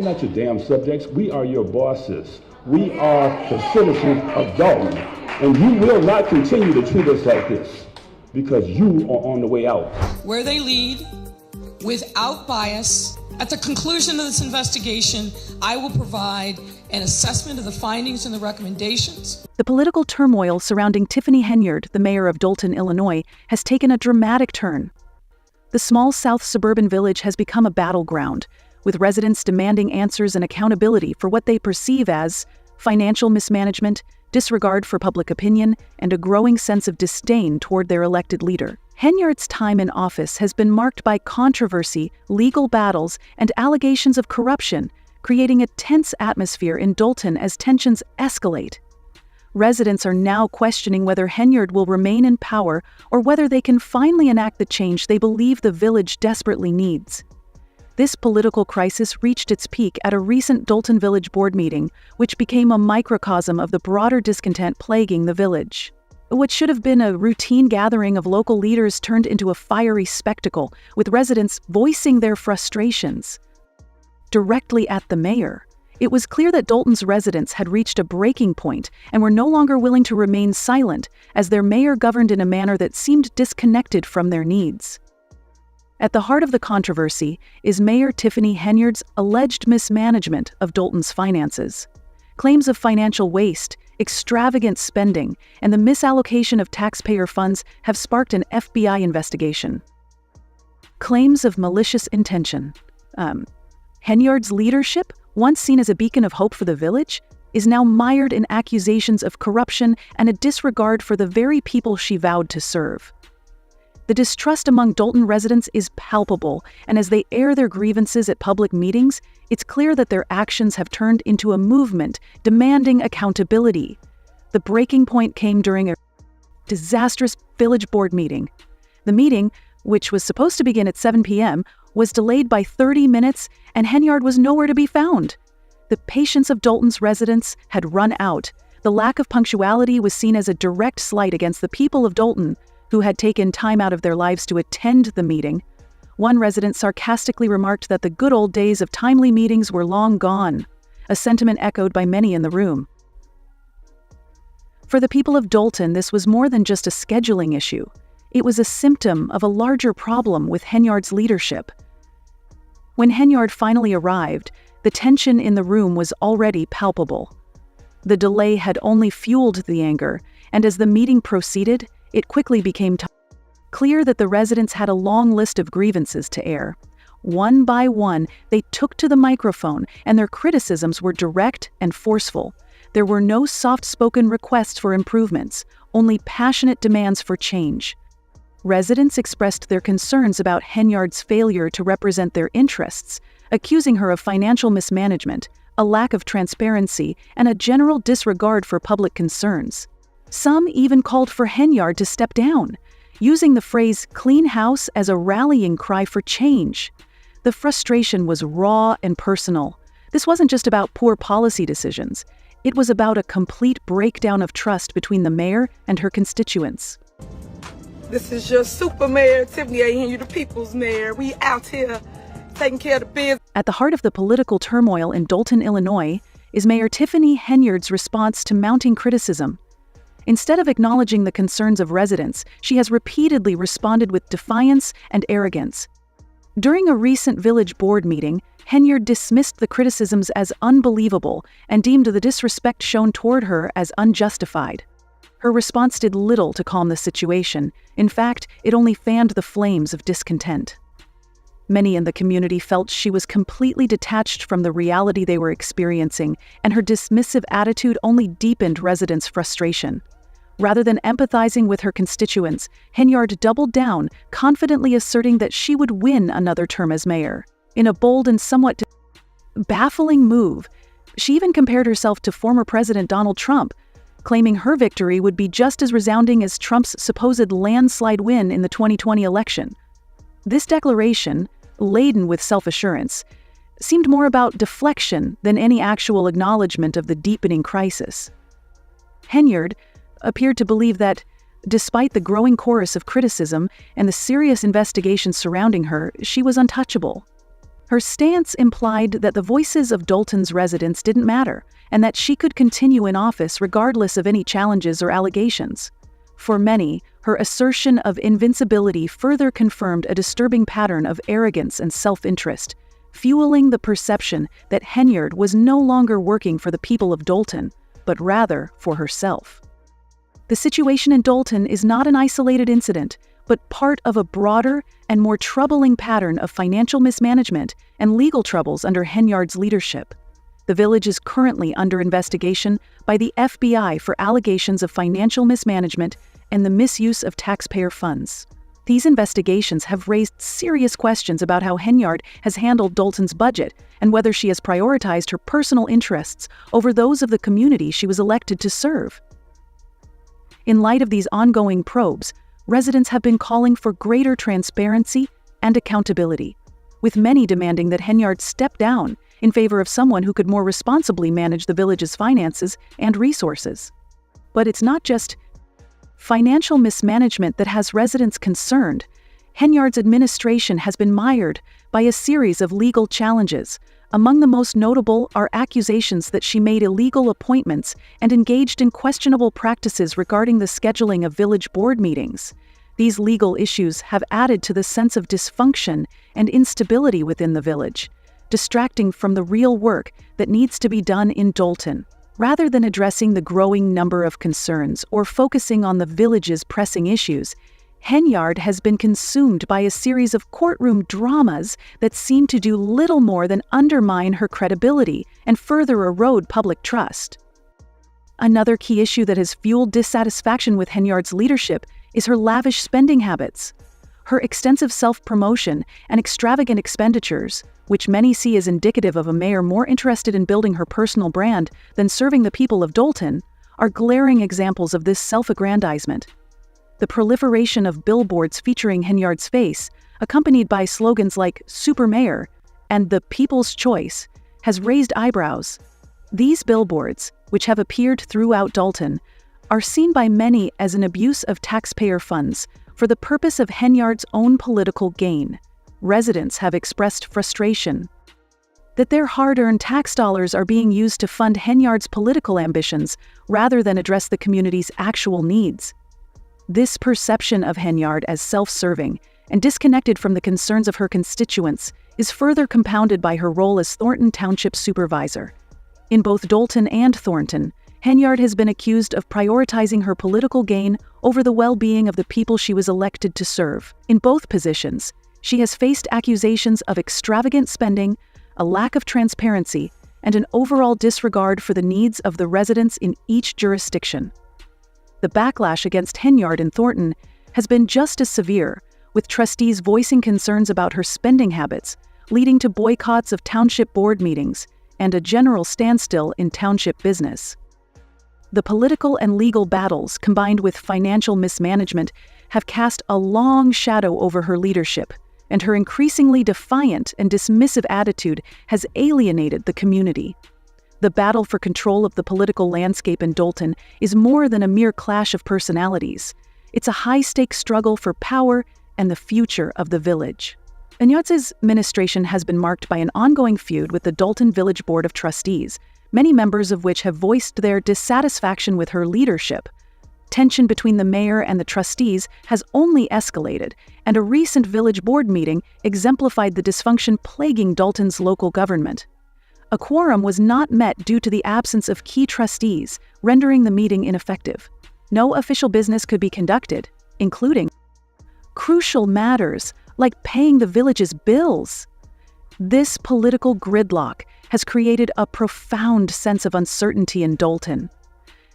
We're not your damn subjects. We are your bosses. We are the citizens of Dalton. And you will not continue to treat us like this because you are on the way out. Where they lead, without bias. At the conclusion of this investigation, I will provide an assessment of the findings and the recommendations. The political turmoil surrounding Tiffany Henyard, the mayor of Dalton, Illinois, has taken a dramatic turn. The small South suburban village has become a battleground, with residents demanding answers and accountability for what they perceive as financial mismanagement, disregard for public opinion, and a growing sense of disdain toward their elected leader. Henyard's time in office has been marked by controversy, legal battles, and allegations of corruption, creating a tense atmosphere in Dalton as tensions escalate. Residents are now questioning whether Henyard will remain in power or whether they can finally enact the change they believe the village desperately needs. This political crisis reached its peak at a recent Dalton Village Board meeting, which became a microcosm of the broader discontent plaguing the village. What should have been a routine gathering of local leaders turned into a fiery spectacle, with residents voicing their frustrations directly at the mayor. It was clear that Dalton's residents had reached a breaking point and were no longer willing to remain silent as their mayor governed in a manner that seemed disconnected from their needs. At the heart of the controversy is Mayor Tiffany Henyard's alleged mismanagement of Dalton's finances. Claims of financial waste, extravagant spending, and the misallocation of taxpayer funds have sparked an FBI investigation. Claims of malicious intention. Henyard's leadership, once seen as a beacon of hope for the village, is now mired in accusations of corruption and a disregard for the very people she vowed to serve. The distrust among Dalton residents is palpable, and as they air their grievances at public meetings, it's clear that their actions have turned into a movement demanding accountability. The breaking point came during a disastrous village board meeting. The meeting, which was supposed to begin at 7 p.m., was delayed by 30 minutes, and Henyard was nowhere to be found. The patience of Dalton's residents had run out. The lack of punctuality was seen as a direct slight against the people of Dalton, who had taken time out of their lives to attend the meeting. One resident sarcastically remarked that the good old days of timely meetings were long gone, a sentiment echoed by many in the room. For the people of Dalton, this was more than just a scheduling issue. It was a symptom of a larger problem with Henyard's leadership. When Henyard finally arrived, the tension in the room was already palpable. The delay had only fueled the anger, and as the meeting proceeded, it quickly became clear that the residents had a long list of grievances to air. One by one, they took to the microphone, and their criticisms were direct and forceful. There were no soft-spoken requests for improvements, only passionate demands for change. Residents expressed their concerns about Henyard's failure to represent their interests, accusing her of financial mismanagement, a lack of transparency, and a general disregard for public concerns. Some even called for Henyard to step down, using the phrase "clean house" as a rallying cry for change. The frustration was raw and personal. This wasn't just about poor policy decisions. It was about a complete breakdown of trust between the mayor and her constituents. This is your super mayor, Tiffany Henyard, the people's mayor. We out here taking care of the business. At the heart of the political turmoil in Dalton, Illinois, is Mayor Tiffany Henyard's response to mounting criticism. Instead of acknowledging the concerns of residents, she has repeatedly responded with defiance and arrogance. During a recent village board meeting, Henyard dismissed the criticisms as unbelievable and deemed the disrespect shown toward her as unjustified. Her response did little to calm the situation. In fact, it only fanned the flames of discontent. Many in the community felt she was completely detached from the reality they were experiencing, and her dismissive attitude only deepened residents' frustration. Rather than empathizing with her constituents, Henyard doubled down, confidently asserting that she would win another term as mayor. In a bold and somewhat baffling move, she even compared herself to former President Donald Trump, claiming her victory would be just as resounding as Trump's supposed landslide win in the 2020 election. This declaration, laden with self-assurance, seemed more about deflection than any actual acknowledgement of the deepening crisis. Henyard appeared to believe that, despite the growing chorus of criticism and the serious investigations surrounding her, she was untouchable. Her stance implied that the voices of Dalton's residents didn't matter, and that she could continue in office regardless of any challenges or allegations. For many, her assertion of invincibility further confirmed a disturbing pattern of arrogance and self-interest, fueling the perception that Henyard was no longer working for the people of Dalton, but rather for herself. The situation in Dalton is not an isolated incident, but part of a broader and more troubling pattern of financial mismanagement and legal troubles under Henyard's leadership. The village is currently under investigation by the FBI for allegations of financial mismanagement and the misuse of taxpayer funds. These investigations have raised serious questions about how Henyard has handled Dalton's budget and whether she has prioritized her personal interests over those of the community she was elected to serve. In light of these ongoing probes, residents have been calling for greater transparency and accountability, with many demanding that Henyard step down in favor of someone who could more responsibly manage the village's finances and resources. But it's not just financial mismanagement that has residents concerned. Henyard's administration has been mired by a series of legal challenges. Among the most notable are accusations that she made illegal appointments and engaged in questionable practices regarding the scheduling of village board meetings. These legal issues have added to the sense of dysfunction and instability within the village, distracting from the real work that needs to be done in Dalton. Rather than addressing the growing number of concerns or focusing on the village's pressing issues, Henyard has been consumed by a series of courtroom dramas that seem to do little more than undermine her credibility and further erode public trust. Another key issue that has fueled dissatisfaction with Henyard's leadership is her lavish spending habits. Her extensive self-promotion and extravagant expenditures, which many see as indicative of a mayor more interested in building her personal brand than serving the people of Dalton, are glaring examples of this self-aggrandizement. The proliferation of billboards featuring Henyard's face, accompanied by slogans like "Super Mayor" and "The People's Choice," has raised eyebrows. These billboards, which have appeared throughout Dalton, are seen by many as an abuse of taxpayer funds for the purpose of Henyard's own political gain. Residents have expressed frustration that their hard-earned tax dollars are being used to fund Henyard's political ambitions rather than address the community's actual needs. This perception of Henyard as self-serving and disconnected from the concerns of her constituents is further compounded by her role as Thornton Township Supervisor. In both Dalton and Thornton, Henyard has been accused of prioritizing her political gain over the well-being of the people she was elected to serve. In both positions, she has faced accusations of extravagant spending, a lack of transparency, and an overall disregard for the needs of the residents in each jurisdiction. The backlash against Henyard in Thornton has been just as severe, with trustees voicing concerns about her spending habits, leading to boycotts of township board meetings and a general standstill in township business. The political and legal battles, combined with financial mismanagement, have cast a long shadow over her leadership, and her increasingly defiant and dismissive attitude has alienated the community. The battle for control of the political landscape in Dalton is more than a mere clash of personalities. It's a high-stakes struggle for power and the future of the village. Henyard's administration has been marked by an ongoing feud with the Dalton Village Board of Trustees, many members of which have voiced their dissatisfaction with her leadership. Tension between the mayor and the trustees has only escalated, and a recent village board meeting exemplified the dysfunction plaguing Dalton's local government. A quorum was not met due to the absence of key trustees, rendering the meeting ineffective. No official business could be conducted, including crucial matters like paying the village's bills. This political gridlock has created a profound sense of uncertainty in Dalton.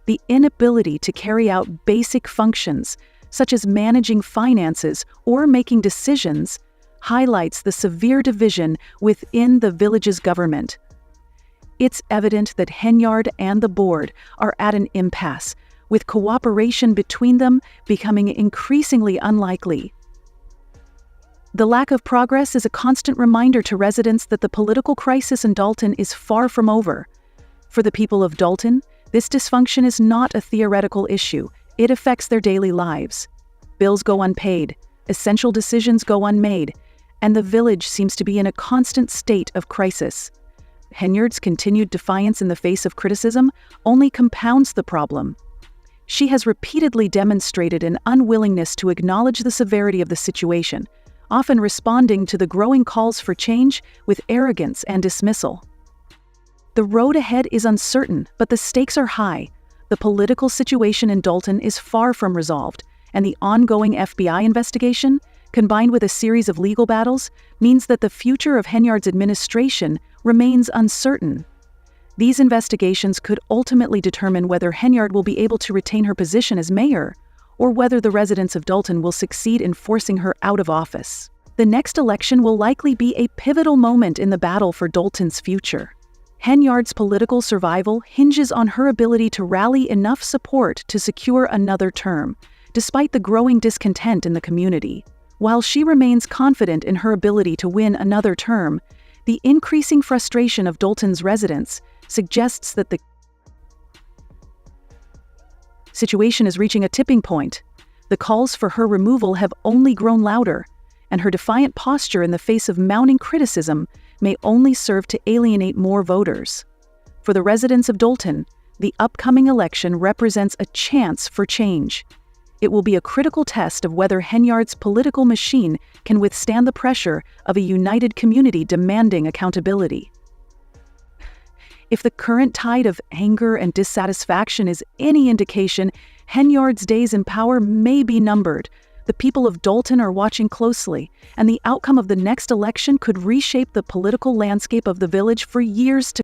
The inability to carry out basic functions, such as managing finances or making decisions, highlights the severe division within the village's government. It's evident that Henyard and the board are at an impasse, with cooperation between them becoming increasingly unlikely. The lack of progress is a constant reminder to residents that the political crisis in Dalton is far from over. For the people of Dalton, this dysfunction is not a theoretical issue. It affects their daily lives. Bills go unpaid, essential decisions go unmade, and the village seems to be in a constant state of crisis. Henyard's continued defiance in the face of criticism only compounds the problem. She has repeatedly demonstrated an unwillingness to acknowledge the severity of the situation, often responding to the growing calls for change with arrogance and dismissal. The road ahead is uncertain, but the stakes are high. The political situation in Dalton is far from resolved, and the ongoing FBI investigation, combined with a series of legal battles, means that the future of Henyard's administration remains uncertain. These investigations could ultimately determine whether Henyard will be able to retain her position as mayor, or whether the residents of Dalton will succeed in forcing her out of office. The next election will likely be a pivotal moment in the battle for Dalton's future. Henyard's political survival hinges on her ability to rally enough support to secure another term, despite the growing discontent in the community. While she remains confident in her ability to win another term, the increasing frustration of Dalton's residents suggests that the situation is reaching a tipping point. The calls for her removal have only grown louder, and her defiant posture in the face of mounting criticism may only serve to alienate more voters. For the residents of Dalton, the upcoming election represents a chance for change. It will be a critical test of whether Henyard's political machine can withstand the pressure of a united community demanding accountability. If the current tide of anger and dissatisfaction is any indication, Henyard's days in power may be numbered. The people of Dalton are watching closely, and the outcome of the next election could reshape the political landscape of the village for years to